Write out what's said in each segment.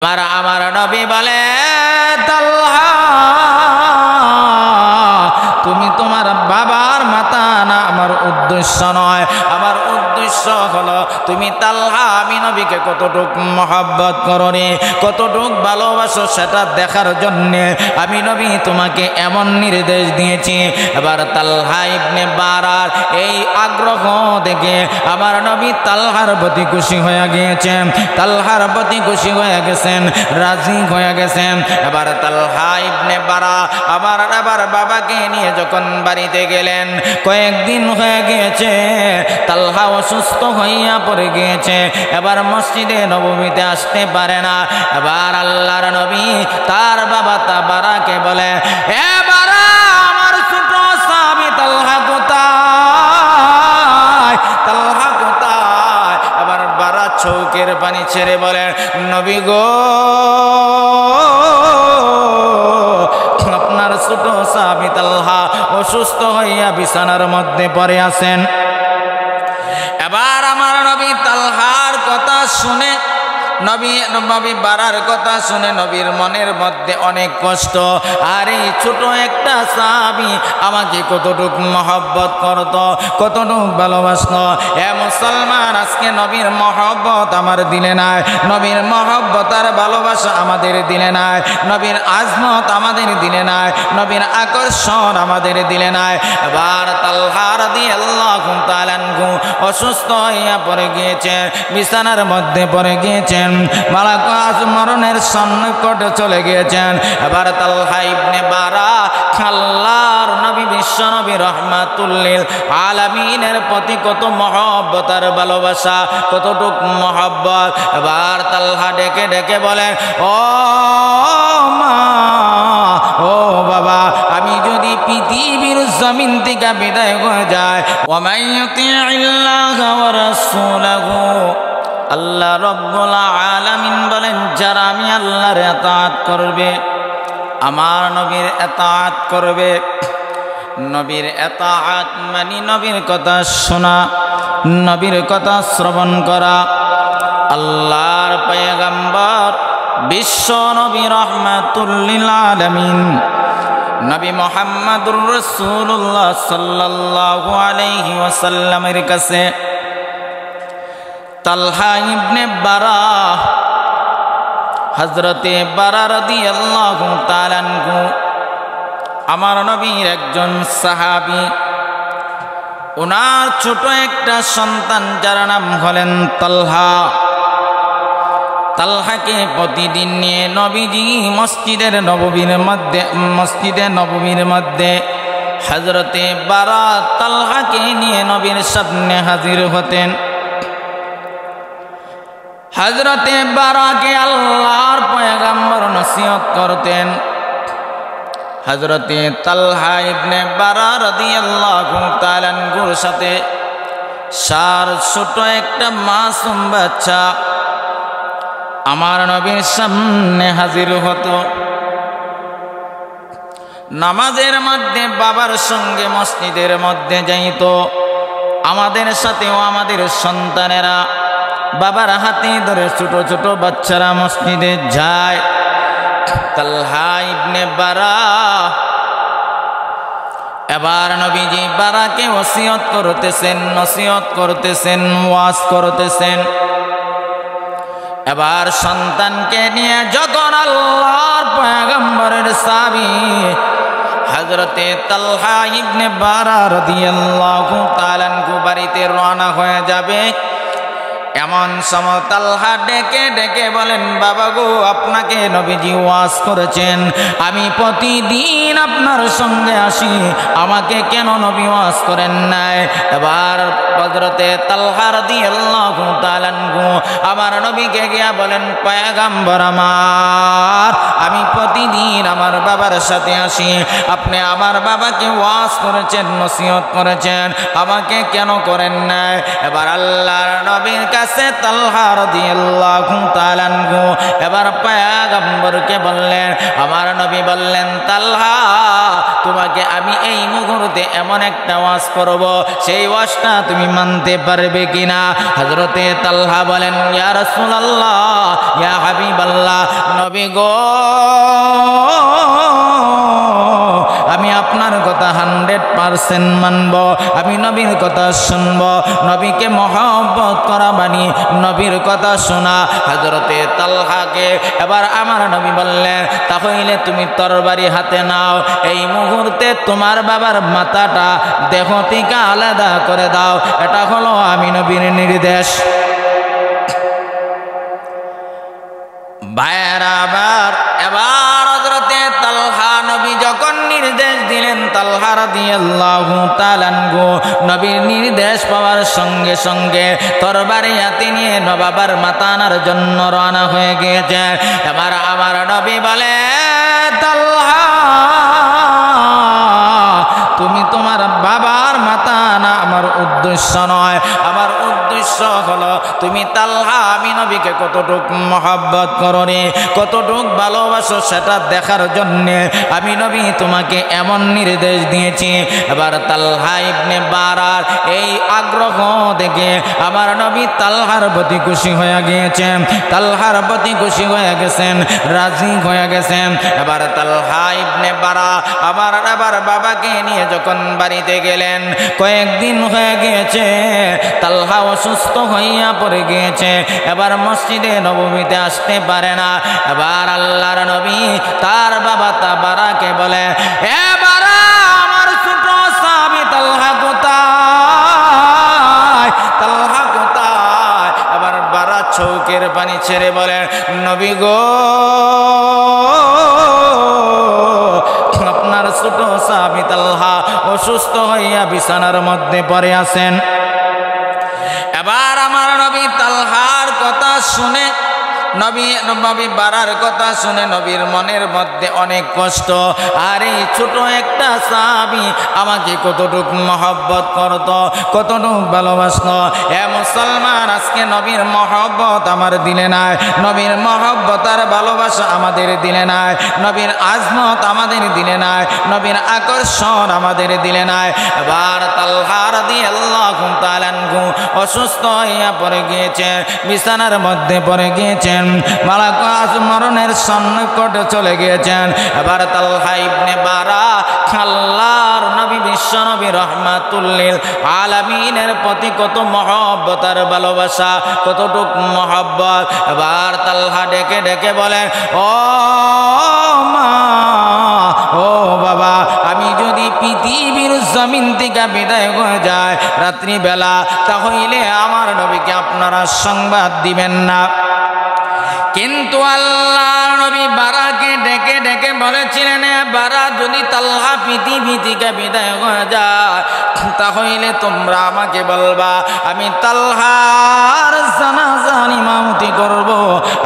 আমার নবী বলে, তালহা তুমি তোমার বাবার মাতা না, আমার উদ্দেশ্য নয়। আমার উদ্দেশ্য হলো তুমি তালহা আমি নবীকে কতটুক মহব্বত করো রে, কতটুক ভালোবাসো সেটা দেখার জন্যে আমি নবী তোমাকে এমন নির্দেশ দিয়েছি। এবার তালহা ইবনে বারার এই আগ্রহ দেখে আমার নবী তালহার প্রতি খুশি হয়ে গিয়েছেন, তালহার প্রতি খুশি হয়ে গেছেন, রাজি হয়ে গেছেন। এবার তালহা ইবনে বারা আবার বাবাকে নিয়ে যখন বাড়িতে গেলেন, কয়েকদিন হয়ে গিয়েছে, তালহা অসুস্থ হইয়া পড়ে গিয়েছে, এবার মসজিদে নববীতে আসতে পারে না। এবার আল্লাহর নবী তার বাবা বারাকে বলে, এ বারা, আমার ছোট সাহাবী তালহা কোথায়, তালহা কোথায়? এবার বারা চৌকের পানি ছেড়ে বলে, নবী গো, আপনার ছোট সাহাবী তালহা অসুস্থ হইয়া বিছানার মধ্যে পড়ে আছেন। এবার আমার নবী তালহার কথা শুনে, নবী বারার কথা শুনে নবীর মনের মধ্যে অনেক কষ্ট। আর এই ছোট একটা সাহাবী আমাকে কতটুক মহব্বত করত, কতটুক ভালোবাসত। এ মুসলমান, আজকে নবীর মহব্বত আমার দিলে নাই, নবীর মহব্বত আর ভালোবাসা আমাদের দিলে নাই, নবীর আজমত আমাদের দিলে নাই, নবীর আকর্ষণ আমাদের দিলে নাই। এবার তালহা রাদিয়াল্লাহু তাআলা আনহু অসুস্থ হইয়া পড়ে গিয়েছেন, বিছানার মধ্যে পড়ে গিয়েছেন, মরণের সন্নিকটে চলে গিয়েছেন। এবার তালহা ইবনে বারা আল্লাহর নবী বিশ্ব নবী রাহমাতুল লিল আলামিনের প্রতি কত মহব্বত আর ভালোবাসা, কতটুক মহব্বত। এবার তালহা ডেকে ডেকে বলেন, ও মা, ও বাবা, আমি যদি পৃথিবীর জমিন থেকে বিদায় হয়ে যায়, ওয়া মান ইউতিইল্লাহ ওয়া রাসূলাহু, আল্লাহ রব্বুল আলামিন বলেন, যারা আমি আল্লাহর ইতাআত করবে, আমার নবীর ইতাআত করবে। নবীর ইতাআত মানে নবীর কথা শোনা, নবীর কথা শ্রবণ করা। আল্লাহর পয়গম্বর বিশ্ব নবী রাহমাতুল লিল আলামিন নবী মুহাম্মদুর রাসূলুল্লাহ সাল্লাল্লাহু আলাইহি ওয়াসাল্লামের কাছে তালহা ইবনে বারা, হযরতে বারা রাদিয়াল্লাহু তাআলা আনহু আমার নবীর একজন সাহাবী, ওনার ছোট একটা সন্তান যার নাম হলেন তালহা। তালহাকে প্রতিদিন নিয়ে নবীজি মসজিদে নববীর মধ্যে হযরতে বারা তালহাকে নিয়ে নবীর সামনে হাজির হতেন। হযরতে বারাকে আল্লাহর পয়গম্বর নসিহত করতেন। হযরতে তালহা ইবনে বারা রাদিয়াল্লাহু তাআলা আনহুর সাথে ছোট একটা মাসুম বাচ্চা আমার নবীর সামনে হাজির হতো। নামাজের মধ্যে বাবার সঙ্গে মসজিদের মধ্যে যাইত। আমাদের সাথেও আমাদের সন্তানেরা বাবার হাতে ধরে ছোট ছোট বাচ্চারা মসজিদে যায়। তালহা ইবনে বারা এবার নবীজি বারাকে ওসিয়ত করতেছেন, নসিহত করতেছেন, ওয়াজ করতেছেন। এবার সন্তানকে নিয়ে যখন আল্লাহর পয়গম্বরের সাহাবী হযরতে তালহা ইবনে বারা রাদিয়াল্লাহু তাআলা আনহু বাড়িতে রওনা হয়ে যাবে, এমন সময় তালহা ডেকে ডেকে বলেন, বাবা গো, আপনাকে নবীজি ওয়াজ করেছেন, আমি প্রতিদিন আপনার সঙ্গে আসি, আমাকে কেন নবী ওয়াজ করেন নাই? এবার হযরতে তালহা রাদিয়াল্লাহু তাআলা আনহু আমার নবীকে গিয়া বলেন, পয়গম্বর আমার, আমি প্রতিদিন আমার বাবার সাথে আসি, আপনি আমার বাবাকে ওয়াজ করেছেন, নসিহত করেছেন, আমাকে কেন করেন নাই? এবার আল্লাহর নবীর কাছে তালহা রাদিয়াল্লাহু তাআলা আনহু এবার পয়গম্বরকে বললেন, আমার নবী বললেন, তালহা তোমাকে আমি এই মুহূর্তে এমন একটা ওয়াজ করব, সেই ওয়াজটা তুমি মানতে পারবে কিনা? হযরতে তালহা বলেন, ইয়া রাসূলুল্লাহ, ইয়া হাবিবাল্লাহ, নবী গো, আমি আপনার কথা 100% মানব, আমি নবীর কথা শুনব। নবীকে মহব্বত করা মানে নবীর কথা শোনা। হযরতে তালহাকে এবার আমার নবী বললেন, তাহলে তুমি তরবারি হাতে নাও, এই মুহূর্তে তোমার বাবার মাথাটা দেহ থেকে আলাদা করে দাও। এটা হলো আমি নবীর নির্দেশ। ভাইয়েরা, এবার হযরতে তালহা নবী যখন নির্দেশ দিলেন, তালহা রাদিয়াল্লাহু তাআলা আনহু নবীর নির্দেশ পাওয়ার সঙ্গে সঙ্গে তরবারি হাতে নিয়ে বাবার মাথা আনার জন্য রওনা হয়ে গিয়েছে। এবার আমার নবী বলে, তালহা, তুমি তোমার বাবার মাথা আনা আমার উদ্দেশ্য নয়। আমার উদ্দেশ্য হলো তুমি তালহা আমি নবীকে কতটুকু মহব্বত করো রে, কতটুকু ভালোবাসো সেটা দেখার জন্যে আমি নবী তোমাকে এমন নির্দেশ দিয়েছি। এবার তালহা ইবনে বারার এই আগ্রহ দেখে আমার নবী তালহার প্রতি খুশি হয়ে গিয়েছেন, তালহার প্রতি খুশি হয়ে গেছেন, রাজি হয়ে গেছেন। এবার তালহা ইবনে বারা আবার বাবাকে নিয়ে যখন বাড়িতে গেলেন, কয়েকদিন হয়ে গিয়েছে, তালহা অসুস্থ হইয়া পড়ে গিয়েছে। এবার মসজিদে নববীতে আসতে পারে না। এবার আল্লাহর নবী তার বাবা বারাকে বলে, এ বারা, আমার ছোট সাহাবী তালহা কোথায়? তালহা কোথায়? এবার বারা চৌকের পানি ছেড়ে বলে, নবী গো, আপনার ছোট সাহাবী তালহা অসুস্থ হইয়া বিছানার মধ্যে পড়ে আছেন। এবার আমার নবী তালহার কথা শুনে, নবী বারার কথা শুনে নবীর মনের মধ্যে অনেক কষ্ট। আর এই ছোট একটা সাহাবী আমাকে কতটুকু মহব্বত করত, কতটুকু ভালোবাসত। এ মুসলমান, আজকে নবীর মহব্বত আমার দিলে নাই, নবীর মহব্বত আর ভালোবাসা আমাদের দিলে নাই, নবীর আজমত আমাদের দিলে নাই, নবীর আকর্ষণ আমাদের দিলে নাই। এবার তালহা রাদিয়াল্লাহু তাআলা আনহু অসুস্থ হইয়া পড়ে গিয়েছে, বিছানার মধ্যে পড়ে গিয়েছেন, মালাকুল মরণের সন্নিকটে চলে গিয়েছেন। এবার তালহা ইবনে বারা আল্লাহর নবী, বিশ্ব নবী রাহমাতুল লিল আলামিনের প্রতি কত মহব্বত আর ভালোবাসা, কতটুকু মহব্বত। এবার তালহা ডেকে ডেকে বলেন, ও মা, ও বাবা, আমি যদি পৃথিবীর জমিন থেকে বিদায় হয়ে যায় রাত্রিবেলা, তাহলে আমার নবীকে আপনারা সংবাদ দিবেন না। কিন্তু আল্লাহ নবী বারাকে ডেকে ডেকে বলেছিলেন, বারা, যদি তালহা পৃথিবী থেকে বিদায় হয়ে যায় তাহলে তোমরা আমাকে বলবা, আমি তালহার জানাজার ইমামতি করব,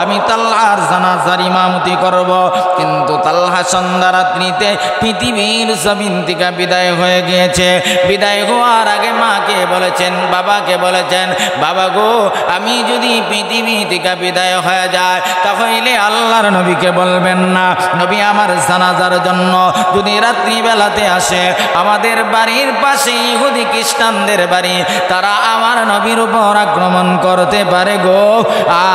আমি তালহার জানাজার ইমামতি করব। কিন্তু তালহা সন্ধ্যা রাত্রিতে পৃথিবীর জমিন থেকে বিদায় হয়ে গিয়েছে। বিদায় হওয়ার আগে মাকে বলেছেন, বাবাকে বলেছেন, বাবা গো, আমি যদি পৃথিবী থেকে বিদায় হয়ে যায় তাহলে আল্লাহর নবীকে বলবেন না, নবী আমার জানাজার জন্য যদি রাত্রিবেলাতে আসে, আমাদের বাড়ির পাশে ইহুদি খ্রিস্টানদের বাড়ি, তারা আমার নবীর উপর আক্রমণ করতে পারে গো।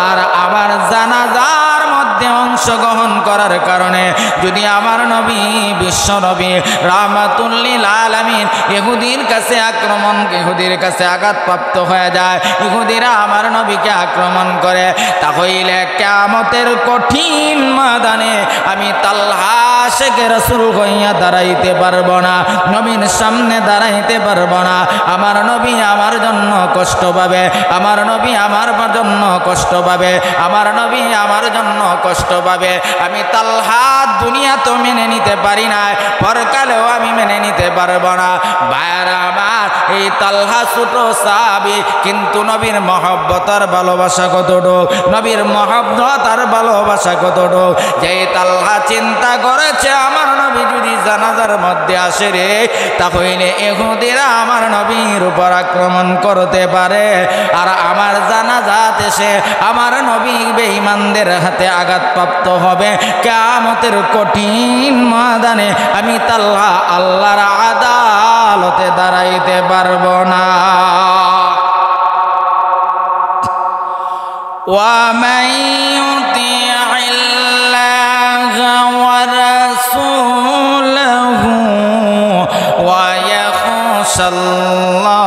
আর আমার জানাজার মধ্যে অংশগ্রহণ করার কারণে যদি আমার নবী, বিশ্ব নবী রাহমাতুল লিল আলামিন ইহুদির কাছে ইহুদির কাছে আঘাতপ্রাপ্ত হয়ে যায়, ইহুদিরা আমার নবীকে আক্রমণ করে, তাহলে কিয়ামতের কঠিন ময়দানে আমি তালহা আশিকে রাসূল হইয়া দাঁড়াইতে পারবো না, নবীর সামনে দাঁড়াইতে পারবো না। আমার নবী আমার জন্য কষ্ট পাবে, আমার নবী আমার জন্য কষ্ট পাবে, আমার নবী আমার জন্য কষ্ট পাবে। আমি তালহা দুনিয়া তো মেনে নিতে পারি না, পরকালেও আমি মেনে নিতে পারবো না। ভাইরা আমার, এই তালহা ছোট সাহাবী, কিন্তু নবীর মহব্বত আর ভালোবাসা কতটুক, নবীর মহব্বত আর ভালোবাসা কতটুক, যে তালহা চিন্তা করেছে আমার নবী যদি জানাজার মধ্যে আসে রে, তাহলে ইহুদিরা আমার নবীর উপর আক্রমণ করতে পারে, আর আমার জানাজাত এসে আমার নবী বেঈমানদের হাতে আঘাতপ্রাপ্ত হবে। কিয়ামতের কঠিন ময়দানে আমি তালহা আল্লাহর আদালতে দাঁড়াইতে পারবো না। ومن يطع الله ورسوله ويخش الله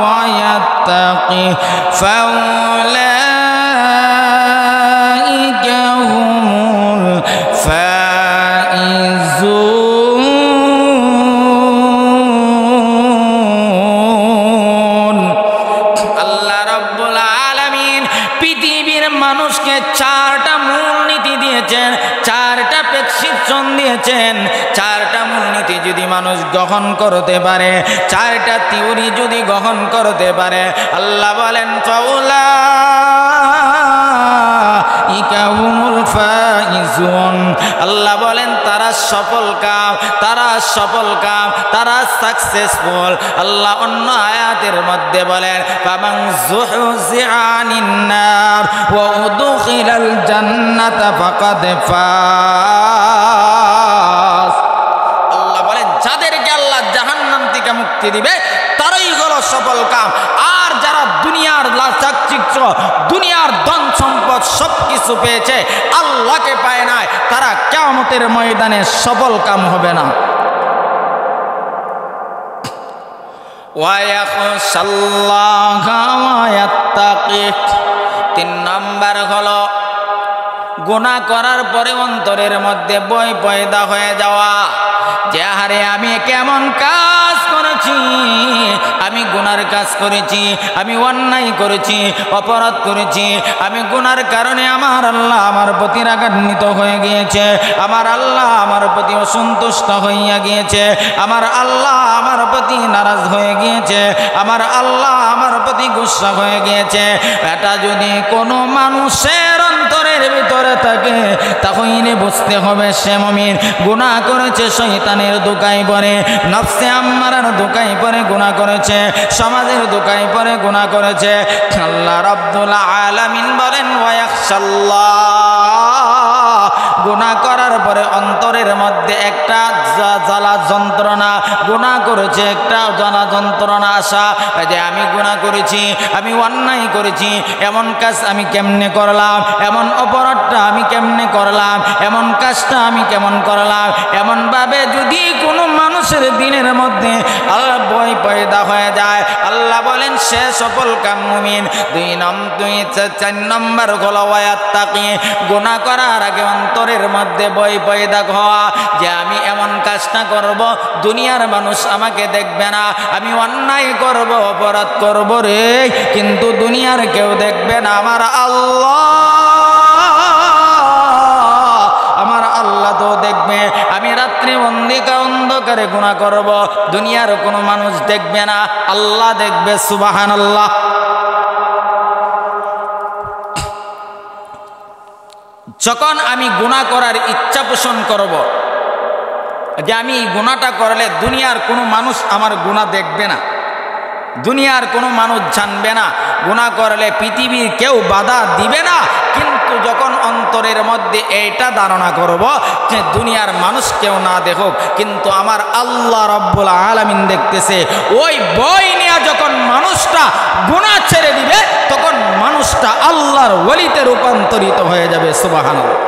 ويتقه فأولئك هم الفائزون। আল্লাহ রাব্বুল আলামিন পৃথিবীর মানুষকে চারটা মূলনীতি দিয়েছেন, চারটা প্রেসক্রিপশন দিয়েছেন। চারটা মূলনীতি যদি মানুষ গ্রহণ করতে পারে, চারটা থিওরি যদি গ্রহণ করতে পারে, আল্লাহ বলেন ফাউলাইকা হুমুল ফাইজুন। আল্লাহ বলেন তারা সফল কাম, তারা সফল কাম, তারা সাকসেসফুল। আল্লাহ অন্য আয়াতের মধ্যে বলেন ফামান যুহজিআ আনিন নার ওয়া উদখিলাল জান্নাতা ফাকাদ ফাজ। আল্লাহ বলেন যাদেরকে আল্লাহ জাহান্নাম থেকে মুক্তি দিবে তারাই হলো সফল কাম। আর যারা দুনিয়ার চাকচিক্য, দুনিয়ার ধন সম্পদ সবকিছু পেয়েছে, আল্লাহকে পায় নাই, তারা কিয়ামতের ময়দানে সফল কাম হবে না। ওয়ায়াখশাল্লাহা ওয়ায়াত্তাকিহ। 3 নম্বর হলো গুনাহ করার পরে অন্তরের মধ্যে ভয় পয়দা হয়ে যাওয়া, যে হারে আমি কেমন কাজ করেছি, আমি গুনার কাজ করেছি, আমি অন্যায় করেছি, অপরাধ করেছি, আমি গুনার কারণে আমার আল্লাহ আমার প্রতি রাগান্বিত হয়ে গিয়েছে, আমার আল্লাহ আমার প্রতি অসন্তুষ্ট হইয়া গিয়েছে, আমার আল্লাহ আমার প্রতি নারাজ হয়ে গিয়েছে, আমার আল্লাহ আমার প্রতি গুসা হয়ে গিয়েছে। এটা যদি কোনো মানুষের অন্তরের ভিতরে থাকে তাহলে বুঝতে হবে সে মুমিন। গুনাহ করেছে, শয়তানের দোকায় পড়ে, নফসে আম্মারার দোকায় পড়ে গুনাহ করেছে, সমাজের দোকায় পড়ে গুনাহ করেছে। আল্লাহ রাব্বুল আলামিন বলেন ওয়ায়াখশাল্লাহ। গুনাহ করার পরে অন্তরের মধ্যে একটা জ্বালা যন্ত্রণা, গুনাহ করেছে একটা জ্বালা যন্ত্রণা আসা, যে আমি গুনাহ করেছি, আমি অন্যায় করেছি, এমন কাজ আমি কেমনে করলাম, এমন অপরাধটা আমি কেমনে করলাম, এমন কাজটা আমি কেমন করলাম। এমনভাবে যদি কোনো মানুষের দিনের মধ্যে আল্লাহ ভয় পয়দা হয়ে যায়, আল্লাহ বলেন সে সফল কাম মুমিন। 4 নম্বর হলো ওয়ায়াত্তাকি। গুনাহ করার আগে অন্তরের মধ্যে ভয় পয়দা হওয়া, যে আমি এমন কাজটা করব দুনিয়ার মানুষ আমাকে দেখবে না, আমি অন্যায় করব, অপরাধ করব রে, কিন্তু দুনিয়ার কেউ দেখবে না, আমার আল্লাহ তো দেখবে। আমি রাত্রি অন্ধকারে গুনাহ করব, দুনিয়ার কোনো মানুষ দেখবে না, আল্লাহ দেখবে। সুবহানাল্লাহ। যখন আমি গুনাহ করার ইচ্ছা পোষণ করব, যে আমি এই গুনাহটা করলে দুনিয়ার কোনো মানুষ আমার গুনাহ দেখবে না, দুনিয়ার কোনো মানুষ জানবে না, গুনাহ করলে পৃথিবীর কেউ বাধা দিবে না, কিন্তু যখন অন্তরের মধ্যে এইটা ধারণা করব যে দুনিয়ার মানুষ কেউ না দেখুক, কিন্তু আমার আল্লাহ রাব্বুল আলামিন দেখতেছে, ওই ভয় নিয়ে যখন মানুষটা গুনাহ ছেড়ে দিবে তখন মানুষটা আল্লাহর ওলিতে রূপান্তরিত হয়ে যাবে। সুবহানাল্লাহ।